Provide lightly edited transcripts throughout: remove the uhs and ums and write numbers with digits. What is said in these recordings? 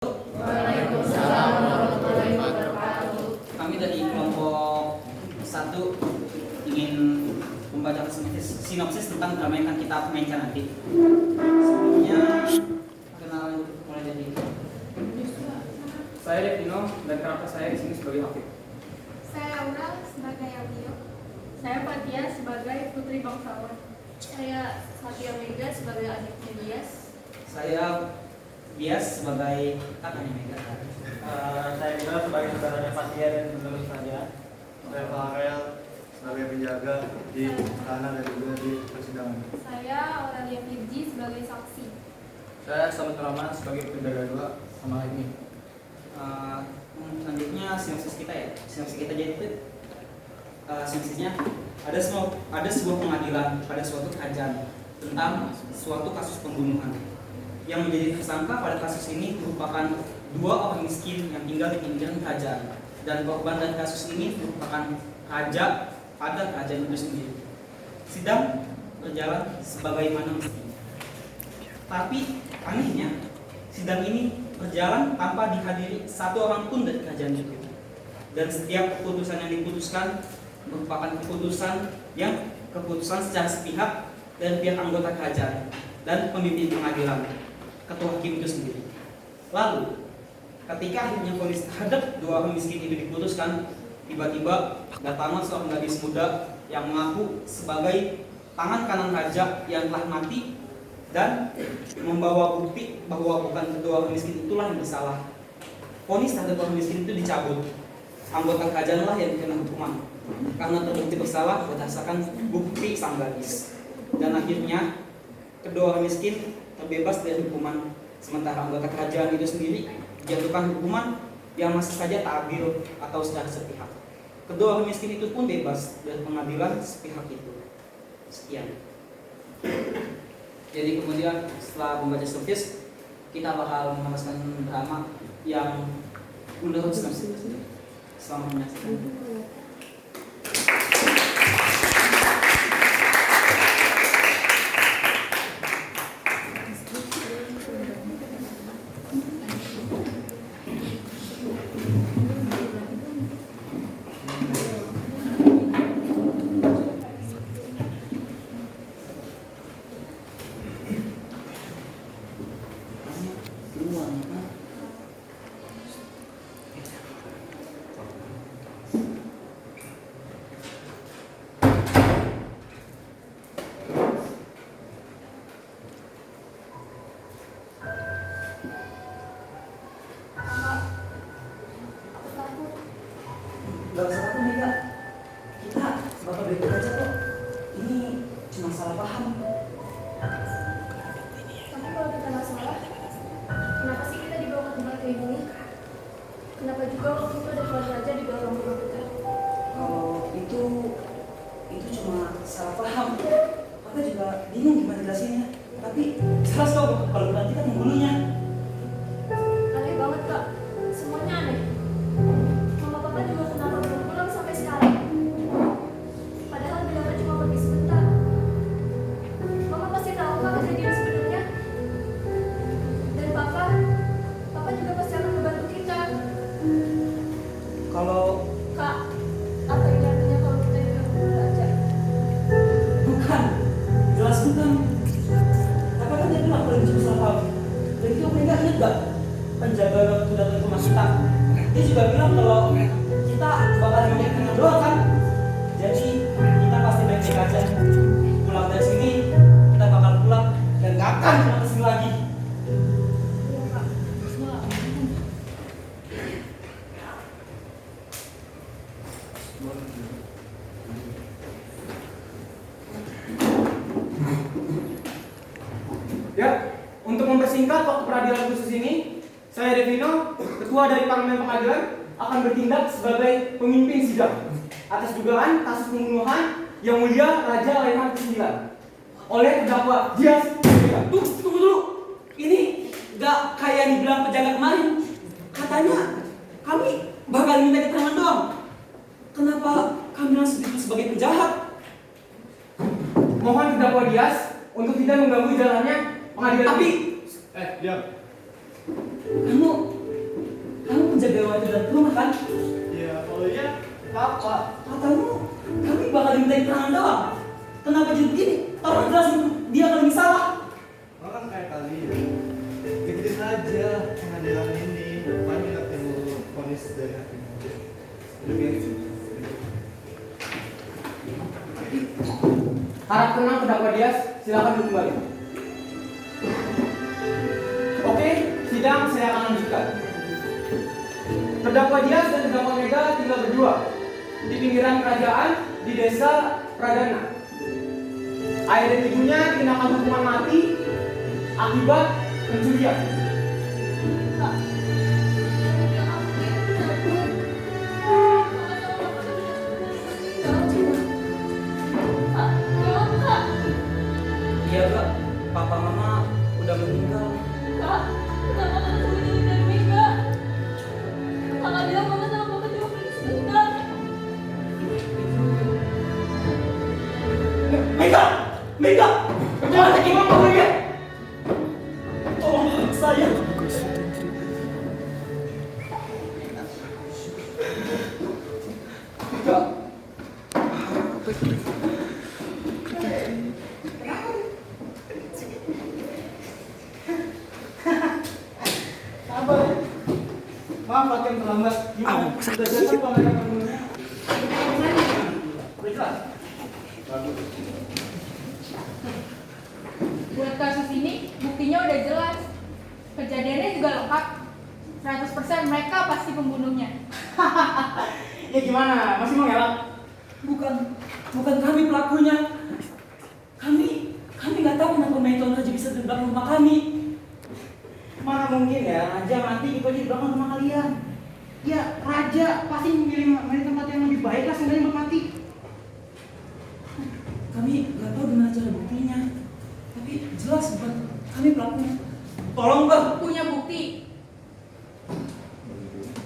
Waalaikumsalam warahmatullahi wabarakatuh. Kami dari kelompok 1 ingin membaca sinopsis tentang drama yang akan kita mainkan nanti. Sebelumnya, kenalan mulai dari saya Devino dan karakter saya di sini sebagai Hafid. Saya Aura sebagai Abio. Saya Fatia sebagai putri bangsawan. Saya Satya Mega sebagai adiknya Dias. saya Bias sebagai kakaknya Mega. Saya Bima sebagai saudaranya Fatia dan penerus saja. Saya Farel sebagai penjaga di sana dan juga di persidangan. Saya Aurelia Firji sebagai saksi. Saya Selamat Rahman sebagai penjaga 2 sama ini. Selanjutnya sinopsis kita ya. Sinopsis kita jadi sinopsisnya ada sebuah pengadilan pada suatu kerajaan tentang suatu kasus pembunuhan. Yang menjadi tersangka pada kasus ini merupakan 2 orang miskin yang tinggal di pinggiran kerajaan, dan korban dari kasus ini merupakan raja pada kerajaan itu sendiri. Sidang berjalan sebagaimana mestinya. Tapi anehnya sidang ini berjalan tanpa dihadiri satu orang pun dari kerajaan itu. Dan setiap keputusan yang diputuskan merupakan keputusan secara sepihak dari pihak anggota kerajaan dan pemimpin pengadilan, ketua hakim itu sendiri. Lalu, ketika akhirnya vonis terhadap 2 orang miskin itu diputuskan, tiba-tiba datanglah seorang gadis muda yang mengaku sebagai tangan kanan raja yang telah mati dan membawa bukti bahwa bukan kedua orang miskin itulah yang bersalah. Vonis terhadap orang miskin itu dicabut. Anggota kerajaan lah yang kena hukuman karena terbukti bersalah berdasarkan bukti sang gadis. Dan akhirnya kedua orang miskin terbebas dari hukuman, sementara anggota kerajaan itu sendiri dijatuhkan hukuman yang masih saja tak adil atau secara sepihak. Kedua orang miskin itu pun bebas dari pengadilan sepihak itu. Sekian. Jadi kemudian setelah membaca sinopsis, kita bakal menambahkan drama yang menurut sinopsis. Selamat menyaksikan. Gak usah takut nih Kak, kita bakal baik-baik aja kok. Ini cuma salah paham. Tapi kalau kita nggak salah, kenapa sih kita dibawa ke tempat kayak gini? Kenapa juga waktu itu ada keluarga aja di dalam rumah kita? Kalau itu cuma salah paham. Kakak juga bingung gimana jelasinnya. Tapi jelas kok kalau berarti kan pembunuhnya. Aneh banget Kak, semuanya aneh. Mama Papa juga kenapa belum pulang sampai sekarang? Padahal beliau cuma pergi sebentar. Mama pasti tahu Kak kejadian sebenarnya. Dan Papa juga pasti akan membantu kita. Kalau Kak, apa ini artinya kalau kita diganggu raja? bukan, jelas bukan. Kakak kan tadi laporin cuma salah paham. Dan itu mereka ingat gak penjaga waktu datang ke rumah kita? Dia juga bilang kalau kita bakal menyaksikan doa kan. Jadi kita pasti baik-baik aja. Pulang dari sini kita bakal pulang dan gak akan pernah kesini lagi. Iya Kak. Ya, untuk mempersingkat waktu peradilan khusus ini, saya Devino, ketua dari Parlemen Pengadilan, akan bertindak sebagai pemimpin sidang atas dugaan kasus pembunuhan Yang Mulia Raja Leman ke-9 oleh terdakwa Dias. Tunggu dulu. Ini gak kayak yang dibilang penjaga kemarin. Katanya kami bakal minta keterangan doang. Kenapa kami langsung dituduh sebagai penjahat? Mohon terdakwa Dias untuk tidak mengganggu jalannya pengadilan. Tapi Diam. kamu menjaga wanita dan rumah kan? Ya, kalau iya, apa? Katamu, kami bakal diminta keterangan doang. Kenapa jadi begini? Orang jelas dia paling salah. Orang kayak kalian, ikutin aja pengadilan ini. Paling nggak tunggu vonis dari hakim. Udah biarin. Harap tenang terdakwa Dias, silakan duduk kembali. Oke, sidang saya akan lanjutkan. Terdakwa Dias dan terdakwa Mega tinggal berdua di pinggiran kerajaan di desa Pradana. Ayah dan ibunya dikenakan hukuman mati akibat pencurian. Kak, Iya Kak, papa mama udah meninggal. Kak, kenapa kakak sembunyiin dari Mega? Kakak bilang mama sama papa cuma pergi sebentar. Mega! Mega! Jangan sakit mama Mega! Oh, saya. Kak, Sabar. Maaf hakim terlambat. Gimana? Sudah jelas pemeriksaan pembunuhnya? Udah jelas? Bagus. Buat kasus ini, buktinya udah jelas. Kejadiannya juga lengkap. 100% mereka pasti pembunuhnya. ya gimana? Masih mau ngelak? Bukan kami pelakunya. Kami nggak tahu kenapa Maiton Raja bisa di belakang rumah kami. Mana mungkin ya, Raja mati gitu aja di belakang rumah kalian. Ya, Raja pasti memilih tempat yang lebih baik lah sehingga buat mati. Kami nggak tahu gimana cara buktinya. Tapi jelas bukan kami pelakunya. Tolong Bang. Punya bukti.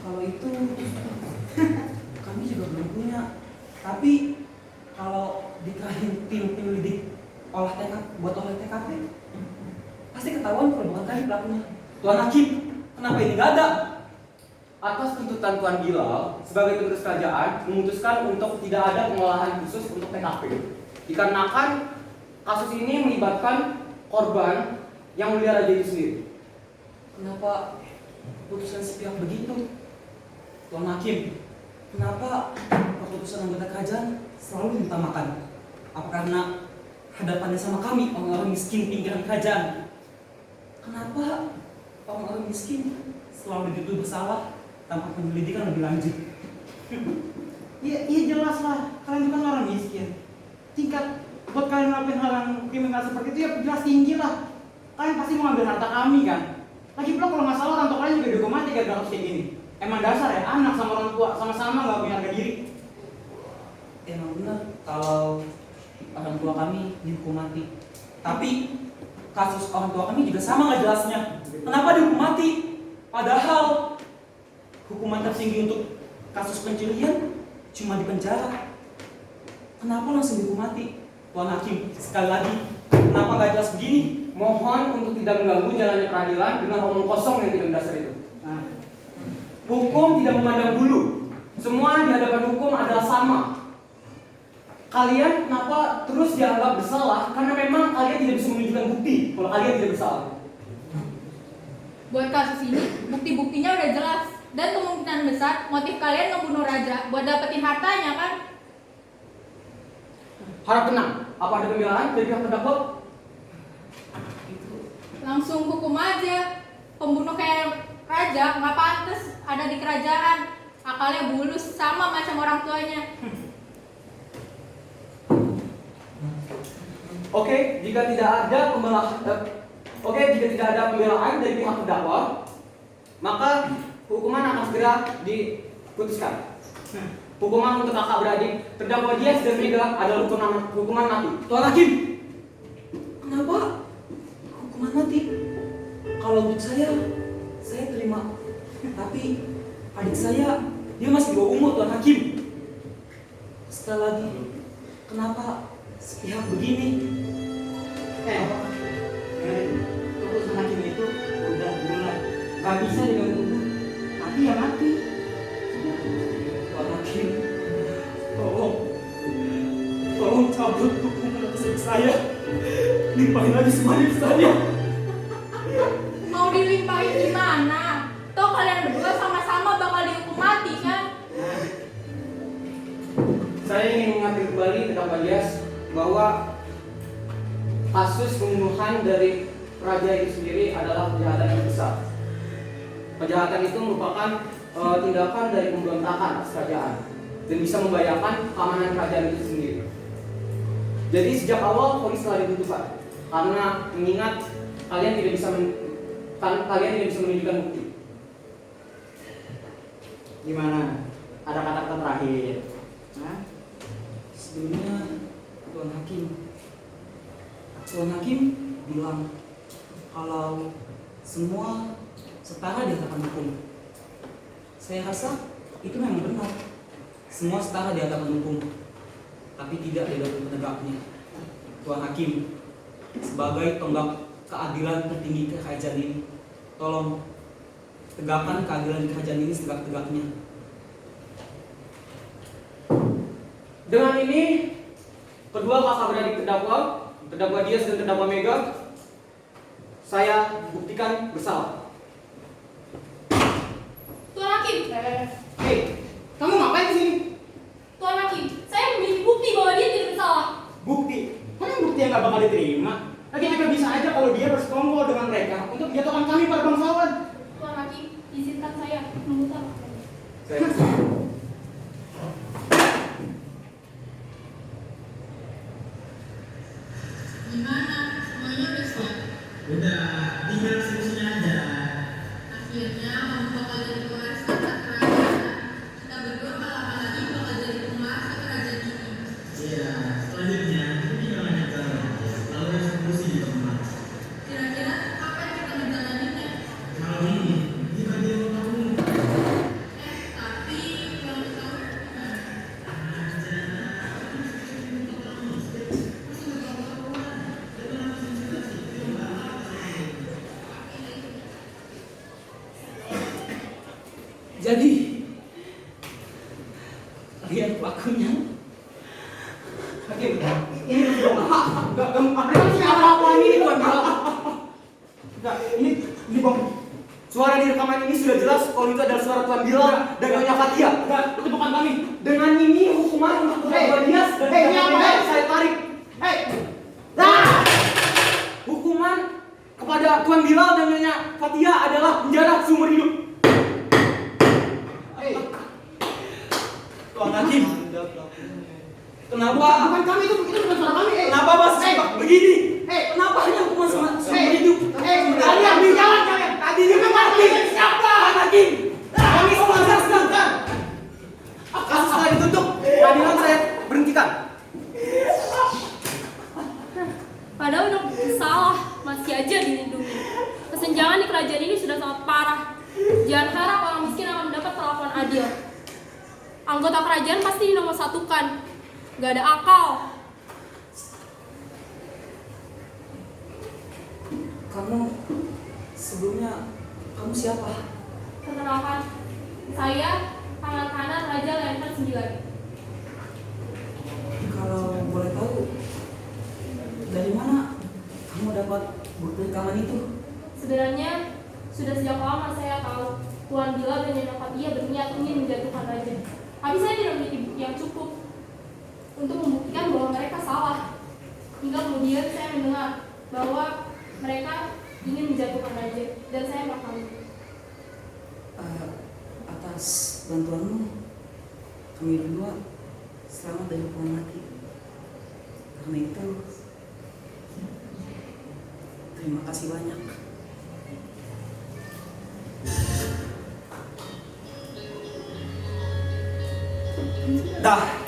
Kalau itu kami juga belum punya. Tapi kalau dikerahin tim penyelidik olah TKP, pasti ketahuan kalau bukan kami pelakunya. Tuan Hakim, kenapa ini nggak ada? Atas tuntutan Tuan Bilal, sebagai penerus kerajaan, memutuskan untuk tidak ada pengolahan khusus untuk TKP. Dikarenakan kasus ini melibatkan korban yang mulia Raja itu sendiri. Kenapa keputusan sepihak begitu? Tuan Hakim, kenapa keputusan anggota kerajaan selalu minta makan? Apa karena hadapannya sama kami, orang-orang miskin pinggiran kerajaan? Kenapa orang-orang miskin selalu dituduh bersalah tanpa penyelidikan lebih lanjut? Iya jelas lah, kalian bukan orang miskin. Tingkat buat kalian melakukan hal yang kriminal seperti itu ya jelas tinggi lah. Kalian pasti mau ambil harta kami kan? Lagi pula kalau nggak salah orang tua kalian juga dihukum mati gara-gara kasus kayak gini. Emang dasar ya, anak sama orang tua sama-sama nggak punya harga diri. Emang benar kalau orang tua kami dihukum mati. Tapi kasus orang tua kami juga sama nggak jelasnya. Kenapa dihukum mati? Padahal hukuman tertinggi untuk kasus pencurian cuma di penjara. Kenapa langsung dihukum mati? Tuan Hakim, sekali lagi, kenapa nggak jelas begini? Mohon untuk tidak mengganggu jalannya peradilan dengan omong kosong yang tidak berdasar itu. Hukum tidak memandang bulu. Semua di hadapan hukum adalah sama. Kalian kenapa terus dianggap bersalah? Karena memang kalian tidak bisa menunjukkan bukti kalau kalian tidak bersalah. Buat kasus ini, bukti-buktinya udah jelas. Dan kemungkinan besar motif kalian ngebunuh Raja buat dapetin hartanya kan? Harap tenang. Apa ada pembelaan dari pihak terdakwa? Langsung hukum aja. Pembunuh kayak Raja nggak pantas ada di kerajaan. Akalnya bulus sama macam orang tuanya. Oke, jika tidak ada pembelaan dari pihak terdakwa, maka hukuman akan segera diputuskan. Hukuman untuk kakak beradik terdakwa Dias dan Mega adalah hukuman mati. Tuan Hakim, kenapa hukuman mati? Kalau untuk saya terima. Tapi adik saya, dia masih di bawah umur, Tuan Hakim. Sekali lagi, kenapa sepihak begini? Keputusan hakim itu udah bulat. Gak bisa diganggu. Mati ya mati. saya. Limpahin lagi semuanya ke saya. Mau dilimpahin gimana? Toh kalian berdua sama-sama bakal dihukum mati kan? Saya ingin mengambil kembali terdakwa Dias bahwa kasus pembunuhan dari raja itu sendiri adalah kejahatan yang besar. Kejahatan itu merupakan tindakan dari pemberontakan atas kerajaan dan bisa membahayakan keamanan kerajaan itu sendiri. Jadi sejak awal vonis telah ditentukan karena mengingat kalian tidak bisa menunjukkan bukti. Gimana? Ada kata-kata terakhir? Hah? Sebelumnya Tuan Hakim bilang kalau semua setara di hadapan hukum. Saya rasa itu memang benar. Semua setara di hadapan hukum, tapi tidak di hadapan penegaknya. Tuan Hakim, sebagai tonggak keadilan tertinggi kerajaan ini, tolong tegakkan keadilan kerajaan ini setegak-tegaknya. Dengan ini, kedua kakak beradik terdakwa Dias dan terdakwa Mega, saya buktikan bersalah. Tuan Hakim, Hei, kamu ngapain di sini? Tuan Hakim, saya memiliki bukti bahwa dia tidak bersalah. Bukti? Kan bukti yang gak bakal diterima. Lagi juga bisa aja kalau dia bersekongkol dengan mereka untuk menjatuhkan kami para bangsawan. Tuan Hakim, izinkan saya memutar. Gimana? Semuanya udah siap? Udah, tinggal solusinya aja. Akhirnya kamu bakal jadi pewaris harta kerajaan. Kita berdua balapan lagi bakal jadi pewaris kerajaan ini. Iya, selanjutnya kita tinggal nanya ke raja. Lalu eksekusi di tempat. Kira-kira kapan kita menjalaninya? Malam ini, di bagian kamu. Tapi kalau tahu Jadi, lihat pelakunya. Hakim, ini enggak apa-apa ini buat Enggak, ini bang. Suara di rekaman ini sudah jelas kalau itu adalah suara Tuan Bilal dan Nyonya Fatia. Enggak, itu bukan kami. Dengan ini hukuman untuk terdakwa Dias dan terdakwa Mega saya tarik. Hukuman kepada Tuan Bilal dan Nyonya Fatia adalah penjara seumur hidup. Tuan Hakim, kenapa? Bukan kami itu bukan suara kami. Kenapa masih begini? Kenapa hanya hukuman seumur hidup? Kalian di jalan kalian. Tadi juga mati. Siapa? Tuan Hakim, Kami selesai sedangkan. Kasus telah ditutup. Keadilan saya berhentikan. Padahal udah salah, masih aja dilindungi. Kesenjangan di kerajaan ini sudah sangat parah. Jangan harap orang miskin akan mendapat perlakuan adil. Anggota kerajaan pasti dinomorsatukan. Gak ada akal. kamu sebelumnya kamu siapa? Perkenalkan, saya tangan kanan Raja Lantern 9. Kalau boleh tahu, dari mana kamu dapat bukti rekaman itu? Sebenarnya sudah sejak lama saya tahu Tuan Bilal dan Nyonya Fatia berniat ingin menjatuhkan raja. Tapi saya tidak memiliki bukti yang cukup untuk membuktikan bahwa mereka salah. Hingga kemudian saya mendengar bahwa mereka ingin menjatuhkan raja dan saya melakukan itu. Atas bantuanmu, kami berdua selamat dari hukuman mati. Karena itu, terima kasih banyak. Dah.